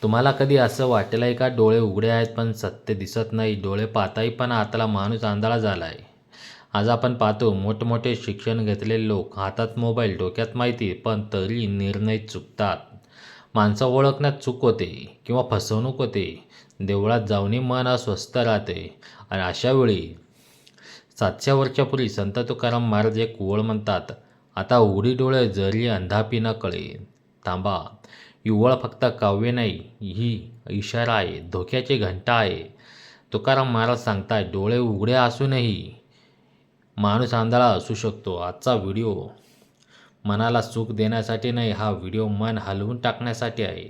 तुम्हाला कधी असं वाटलं आहे का डोळे उघडे आहेत पण सत्य दिसत नाही, डोळे पाहताही पण आतला माणूस आंधळा झाला आहे. आज आपण पाहतो मोठमोठे शिक्षण घेतलेले लोक, हातात मोबाईल, डोक्यात माहिती, पण तरी निर्णय चुकतात. माणसं ओळखण्यात चूक होते किंवा फसवणूक होते. देवळात जाऊनही मन अस्वस्थ राहते. आणि अशा वेळी 700 वर्षापूर्वी संत तुकाराम महाराज एक ओळ म्हणतात, आता उघडी डोळे जरी अंधापी न कळे. थांबा, ही ओळ फक्त काव्य नाही, ही इशारा आहे, धोक्याची घंटा आहे. तुकाराम महाराज सांगताय, डोळे उघडे असूनही माणूस आंधळा असू शकतो. आजचा व्हिडिओ मनाला सुख देण्यासाठी नाही, हा व्हिडिओ मन हलवून टाकण्यासाठी आहे.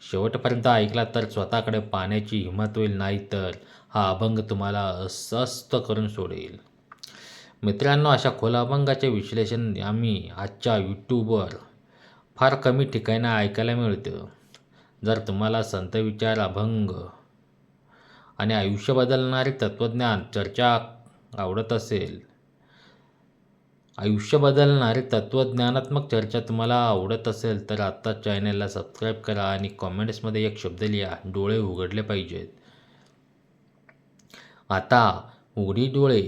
शेवटपर्यंत ऐकला तर स्वतःकडे पाहण्याची हिंमत होईल, नाही तर हा अभंग तुम्हाला अस्वस्थ करून सोडेल. मित्रांनो, अशा खोल अभंगाचे विश्लेषण आम्ही आजच्या यूट्यूबवर फार कमी ठिकाणी ऐकायला मिळतं. जर तुम्हाला संत विचार, अभंग आणि आयुष्य बदलणारे तत्त्वज्ञान चर्चा आवडत असेल, तत्त्वज्ञानात्मक चर्चा तुम्हाला आवडत असेल तर आत्ता चॅनलला सबस्क्राईब करा आणि कॉमेंट्समध्ये एक शब्द लिहा, डोळे उघडले पाहिजेत. आता उघडी डोळे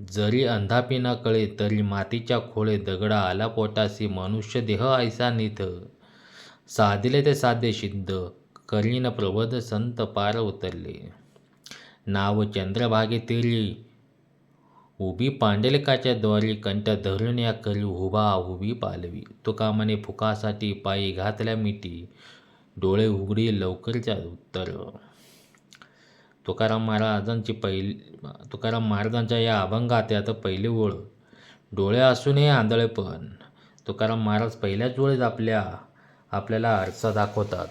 जरी अंधापी न कळे, तरी मातीच्या खोळे दगडा आला पोटासी, मनुष्य देह ऐसा निथ, साधिले ते साध्य सिद्ध, करीन प्रबोध संत पार उतरले. नाव चंद्रभागे तेरी उभी पांडलिकाच्या द्वारी, कंठ धरून या करी उभा उभी पालवी, तुका म्हणे फुकासाठी पायी घातल्या मिठी, डोळे उघडी लवकरच्या उत्तर. तुकाराम महाराजांच्या या अभंगात यात पहिली ओळ, डोळे असूनही आंधळेपण. तुकाराम महाराज पहिल्याच वेळेस आपल्याला आरसा दाखवतात.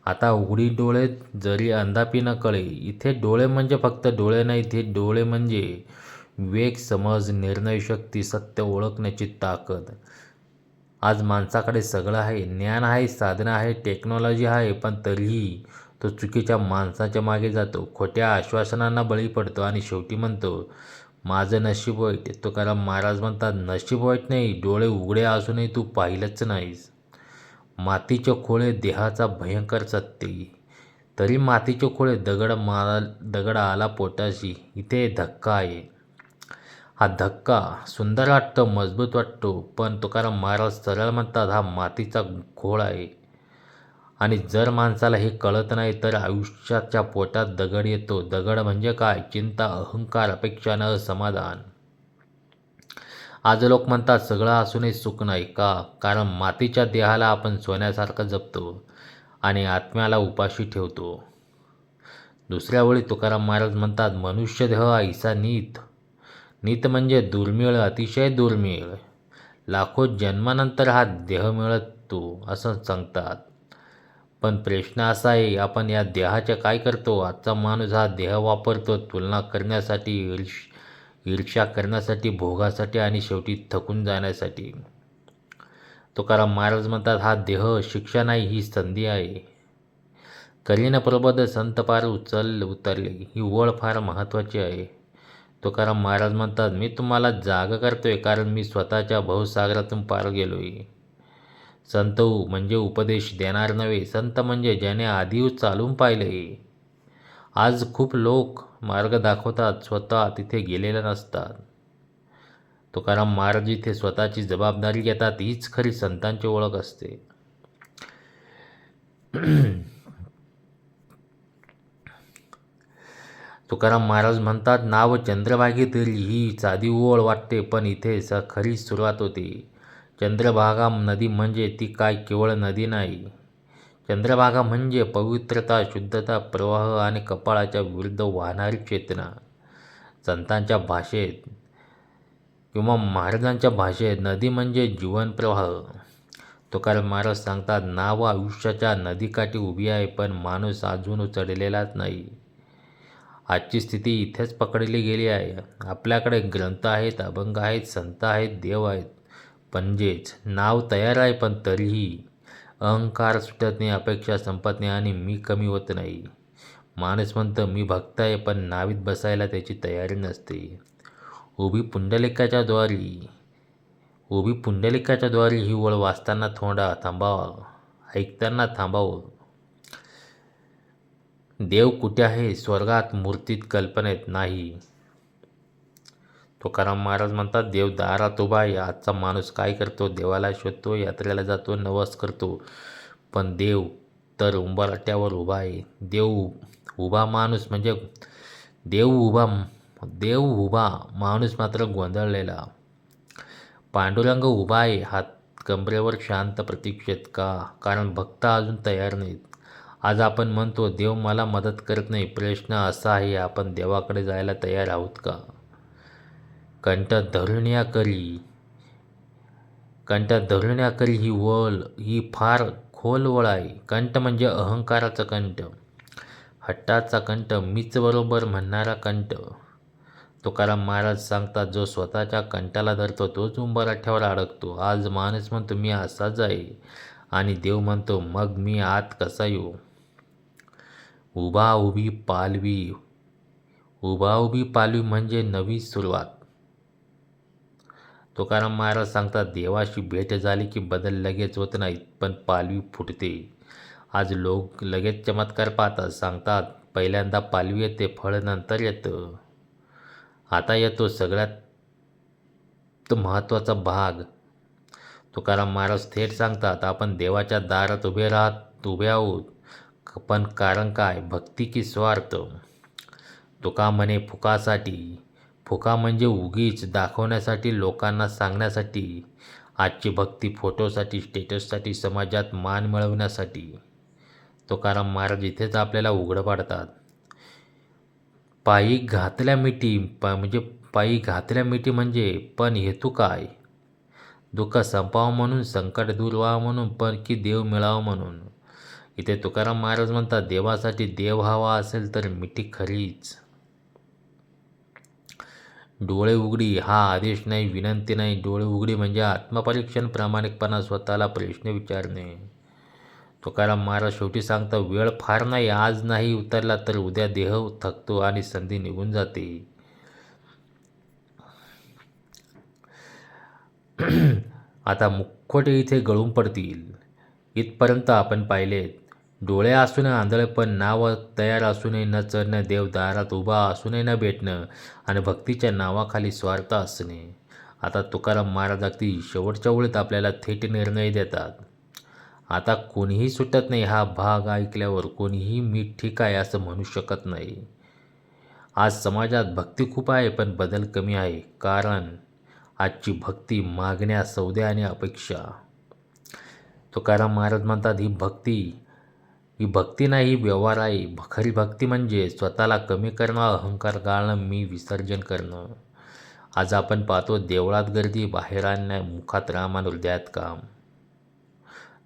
आता उघडी डोळे जरी अंधापी न कळे. इथे डोळे म्हणजे फक्त डोळे नाही, इथे डोळे म्हणजे विवेक, समज, निर्णयशक्ती, सत्य ओळखण्याची ताकद. आज माणसाकडे सगळं आहे, ज्ञान आहे, साधनं आहे, टेक्नॉलॉजी आहे, पण तरीही तो चुकीच्या माणसाच्या मागे जातो, खोट्या आश्वासनांना बळी पडतो आणि शेवटी म्हणतो, माझं नशीब वाईट. तुकाराम महाराज म्हणतात, नशीब वाईट नाही, डोळे उघडे असूनही तू पाहिलंच नाहीस. मातीचे खोळे देहाचा भयंकर सत्य, तरी मातीचे खोळे दगड आला पोटाशी. इथे धक्का आहे. हा धक्का सुंदर वाटतो, मजबूत वाटतो, पण तुकाराम महाराज सरळ म्हणतात, हा मातीचा खोळ आहे. आणि जर माणसाला हे कळत नाही तर आयुष्याच्या पोटात दगड येतो. दगड म्हणजे काय? चिंता, अहंकार, अपेक्षा न समाधान. आज लोक म्हणतात सगळं असूनही सुख नाही. का? कारण मातीच्या देहाला आपण सोन्यासारखं जपतो आणि आत्म्याला उपाशी ठेवतो. दुसऱ्या वेळी तुकाराम महाराज म्हणतात, मनुष्य देह ऐसा नीत. नीत म्हणजे दुर्मिळ, अतिशय दुर्मिळ. लाखो जन्मानंतर हा देह मिळतो असं सांगतात. पण प्रश्न असा आहे, आपण या देहाचे काय करतो? आजचा माणूस हा देह वापरतो तुलना करण्यासाठी, ईर्ष्या करण्यासाठी, भोगासाठी आणि शेवटी थकून जाण्यासाठी. तुकाराम महाराज म्हणतात, हा देह शिक्षा नाही, ही संधी आहे. करीन प्रबोध संत पार उतरले. ही ओळ फार महत्त्वाची आहे. तुकाराम महाराज म्हणतात, मी तुम्हाला जाग करतोय कारण मी स्वतःच्या भवसागरातून पार गेलोय. संत म्हणजे उपदेश देणार नव्हे, संत म्हणजे ज्याने आधी चालून पाहिले. आज खूप लोक मार्ग दाखवतात, स्वतः तिथे गेलेले नसतात. तुकाराम महाराज इथे स्वतःची जबाबदारी घेतात, हीच खरी संतांची ओळख असते. तुकाराम महाराज म्हणतात, नाव चंद्रभागे तेरी. ही साधी ओळ वाटते, पण इथे खरी सुरुवात होते. चंद्रभागा नदी म्हणजे ती काय केवळ नदी नाही. चंद्रभागा म्हणजे पवित्रता, शुद्धता, प्रवाह आणि कपाळाच्या विरुद्ध वाहणारी चेतना. संतांच्या भाषेत किंवा महाराजांच्या भाषेत नदी म्हणजे जीवन प्रवाह. तुकाराम महाराज सांगतात, नाव आयुष्याच्या नदीकाठी उभी आहे, पण माणूस अजून चढलेलाच नाही. आजची स्थिती इथेच पकडली गेली आहे. आपल्याकडे ग्रंथ आहेत, अभंग आहेत, संत आहेत, देव आहेत, म्हणजेच नाव तयार आहे, पण तरीही अहंकार सुटत नाही, अपेक्षा संपत नाही आणि मी कमी होत नाही. माणूस म्हणतं मी भक्त आहे, पण नावीत बसायला त्याची तयारी नसते. उभी पुंडलिकाच्या द्वारी ही ओळ वाचताना थोडा थांबावा. ऐकताना थांबावं. देव कुठे आहे? स्वर्गात, मूर्तीत, कल्पनेत नाही. तुकाराम महाराज म्हणतात, देव दारात उभा आहे. आजचा माणूस काय करतो? देवाला शोधतो, यात्रेला जातो, नवस करतो, पण देव तर उंबरठ्यावर उभा आहे. उभा माणूस म्हणजे देव उभा, माणूस मात्र गोंधळलेला. पांडुरंग उभा आहे, हात कमरेवर, शांत प्रतीक्षेत. का? कारण भक्त अजून तयार नाहीत. आज आपण म्हणतो देव मला मदत करत नाही. प्रश्न असा आहे, आपण देवाकडे जायला तयार आहोत का? कंठ धरण्या करी ही फार खोल वळ आहे. कंठ म्हणजे अहंकाराचा कंठ, हट्टाचा कंठ, मीच बरोबर म्हणणारा कंठ. तुकाराम महाराज सांगतात, जो स्वतःच्या कंठाला धरतो तोच उंबरठ्यावर अडकतो. आज माणूस म्हणतो मी असाच आहे, आणि देव म्हणतो मग मी आत कसा येऊ? उभा उभी पालवी म्हणजे नवी सुरुवात. तुकाराम महाराज सांगतात, देवाशी भेट झाली की बदल लगेच होत नाहीत, पण पालवी फुटते. आज लोक लगेच चमत्कार पाहतात, सांगतात पहिल्यांदा पालवी येते, फळ नंतर येतं. आता येतो सगळ्यात महत्त्वाचा भाग. तुकाराम महाराज थेट सांगतात, आपण देवाच्या दारात उभे आहोत, पण कारण काय? भक्ती की स्वार्थ? तुका म्हणे फुका म्हणजे उगीच दाखवण्यासाठी, लोकांना सांगण्यासाठी. आजची भक्ती फोटोसाठी, स्टेटससाठी, समाजात मान मिळवण्यासाठी. तुकाराम महाराज इथेच आपल्याला उघडं पाडतात. पायी घातल्या मिठी म्हणजे पण हेतू काय? दुःख संपावं म्हणून, संकट दूर व्हावं म्हणून, पण की देव मिळावं म्हणून? इथे तुकाराम महाराज म्हणतात, देवासाठी देव हवा असेल तर मिठी खरीच. डोळे उघडी हा आदेश नाही, विनंती नाही. डोळे उघडी म्हणजे आत्मपरीक्षण, प्रामाणिकपणा, स्वतःला प्रश्न विचारणे. तुकाराम महाराज शेवटी सांगतात, वेळ फार नाही. आज नाही उतरला तर उद्या देह थकतो आणि संधी निघून जाते. आता मुखवटे इथे गळून पडतील. इथपर्यंत आपण पाहिलेत. डोळे असूनही आंधळेपण, नाव तयार असूनही न चढणं, देव दारात उभा असूनही न भेटणं, आणि भक्तीच्या नावाखाली स्वार्थ असणे. आता तुकाराम महाराज अगदी शेवटच्या ओळीत आपल्याला थेट निर्णय देतात. आता कोणीही सुटत नाही. हा भाग ऐकल्यावर कोणीही मी ठीक आहे असं म्हणू शकत नाही. आज समाजात भक्ती खूप आहे, पण बदल कमी आहे. कारण आजची भक्ती मागण्या, सौदे आणि अपेक्षा. तुकाराम महाराज म्हणतात, ही भक्ती नाही, ही व्यवहार आहे. खरी भक्ती म्हणजे स्वतःला कमी करणं, अहंकार गाळणं, मी विसर्जन करणं. आज आपण पाहतो देवळात गर्दी, बाहेर आणण्या, मुखात राम आणि हृदयात काम.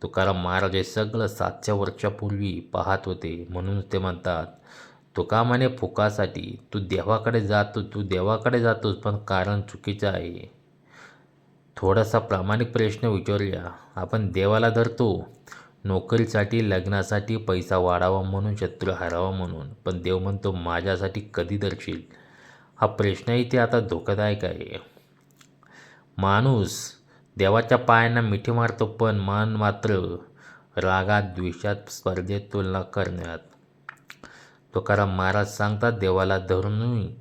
तुकाराम महाराज हे सगळं 700 वर्षापूर्वी पाहत होते. म्हणून ते म्हणतात, तुका म्हणे फुकासाठी. तू देवाकडे जातोस, पण कारण चुकीचं आहे. थोडासा प्रामाणिक प्रश्न विचारूया. आपण देवाला धरतो नोकरीसाठी, लग्नासाठी, पैसा वाढावा म्हणून, शत्रू हरावा म्हणून, पण देव म्हणतो माझ्यासाठी कधी धरशील? हा प्रश्नही ते आता धोकादायक आहे. माणूस देवाच्या पायांना मिठी मारतो, पण मन मात्र रागात, द्वेषात, स्पर्धेत, तुलना करण्यात. तुकाराम महाराज सांगतात, देवाला धरूनही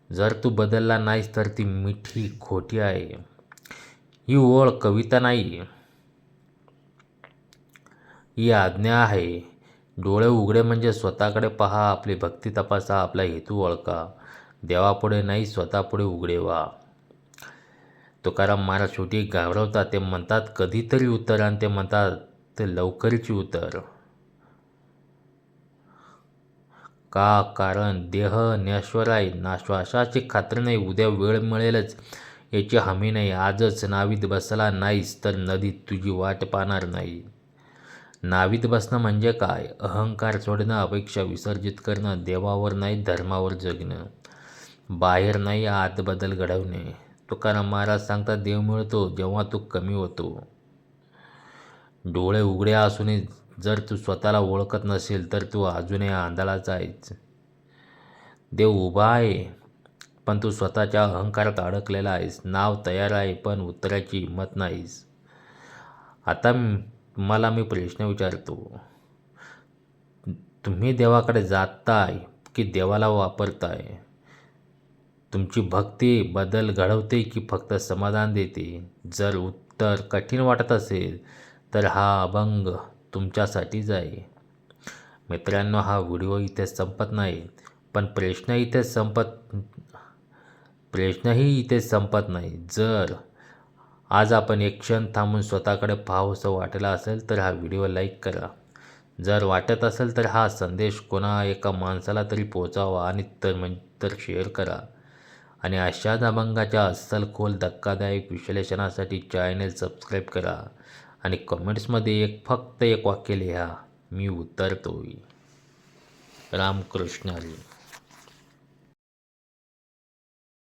जर तू बदलला नाहीस तर ती मिठी खोटी आहे. ही ओळ कविता नाही, ही आज्ञा आहे. डोळे उघडे म्हणजे स्वतःकडे पहा, आपली भक्ती तपासा, आपला हेतू ओळखा. देवापुढे नाही, स्वतःपुढे उघडे व्हा. तुकाराम महाराज शेवटी घाबरवतात. ते म्हणतात कधीतरी उतर, आणि ते म्हणतात ते लवकरची उतर. का? कारण देह नश्वर आहे. श्वासाची खात्री नाही, उद्या वेळ मिळेलच याची हमी नाही. आजच नावीत बसला नाहीस तर नदीत तुझी वाट पाहणार नाही. नावीत बसणं म्हणजे काय? अहंकार सोडणं, अपेक्षा विसर्जित करणं, देवावर नाही धर्मावर जगणं, बाहेर नाही आत बदल घडवणे. तुकाराम महाराज सांगतात, देव मिळतो जेव्हा तू कमी होतो. डोळे उघडे असूनही जर तू स्वतःला ओळखत नसेल तर तू अजूनही आंधळाच आहेस. देव उभा आहे, पण तू स्वतःच्या अहंकारात अडकलेला आहेस. नाव तयार आहे, पण उतरायची हिंमत नाहीस. आता तुम्हाला मी प्रश्न विचारतो, तुम्ही देवाकडे जाताय की देवाला वापरताय? तुमची भक्ती बदल घडवते की फक्त समाधान देते? जर उत्तर कठीण वाटत असेल तर हा अभंग तुमच्यासाठीच आहे. मित्रांनो, हा व्हिडिओ इथे संपत नाही, पण प्रश्नही इथे संपत नाही. जर आज आपण एक क्षण थांबून स्वतःकडे पाहावंसं वाटलं असेल तर हा व्हिडिओ लाईक करा. जर वाटत असेल तर हा संदेश कोणा एका माणसाला तरी पोहोचावा आणि तर शेअर करा. आणि अशाच अभंगाच्या अस्सल खोल धक्कादायक विश्लेषणासाठी चॅनल सबस्क्राईब करा आणि कमेंट्समध्ये फक्त एक वाक्य लिहा, मी उतरतोय. रामकृष्ण हरी.